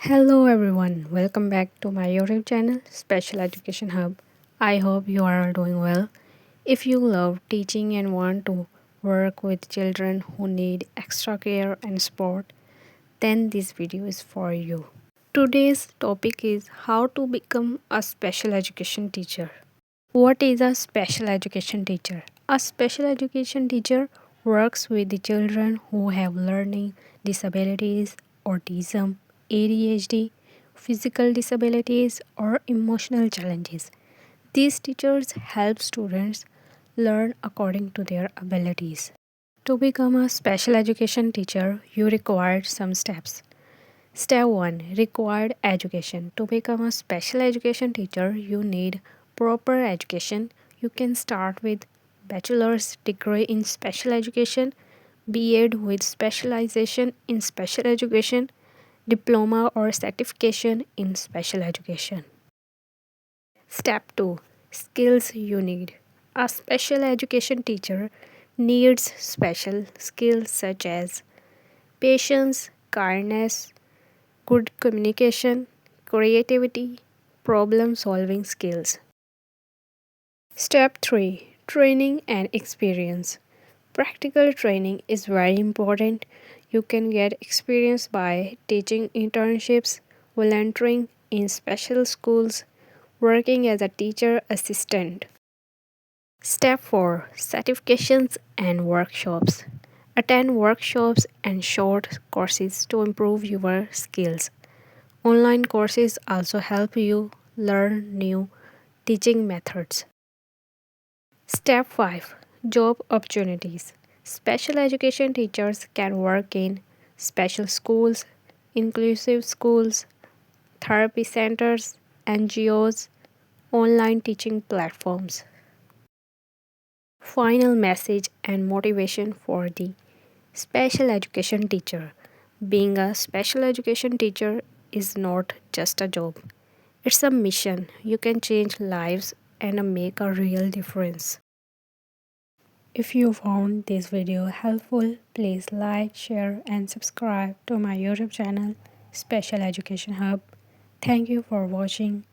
Hello everyone, welcome back to my YouTube channel Special Education Hub. I hope you are all doing well. If you love teaching and want to work with children who need extra care and support, then this video is for you. Today's topic is how to become a special education teacher. What is a special education teacher? A special education teacher works with the children who have learning disabilities, autism, ADHD, physical disabilities, or emotional challenges. These teachers help students learn according to their abilities. To become a special education teacher, you require some steps. Step 1, Required education. To become a special education teacher, you need proper education. You can start with bachelor's degree in special education, B.Ed with specialization in special education, diploma or certification in special education. Step 2, Skills you need. A special education teacher needs special skills such as patience, kindness, good communication, creativity, problem solving skills. Step 3, Training and experience. Practical training is very important. You can get experience by teaching internships, volunteering in special schools, working as a teacher assistant. Step 4, Certifications and workshops. Attend workshops and short courses to improve your skills. Online courses also help you learn new teaching methods. Step 5, Job opportunities. Special education teachers can work in special schools, inclusive schools, therapy centers, NGOs, online teaching platforms. Final message and motivation for the special education teacher. Being a special education teacher is not just a job, it's a mission. You can change lives and make a real difference. If you found this video helpful, please like, share, and subscribe to my YouTube channel, Special Education Hub. Thank you for watching.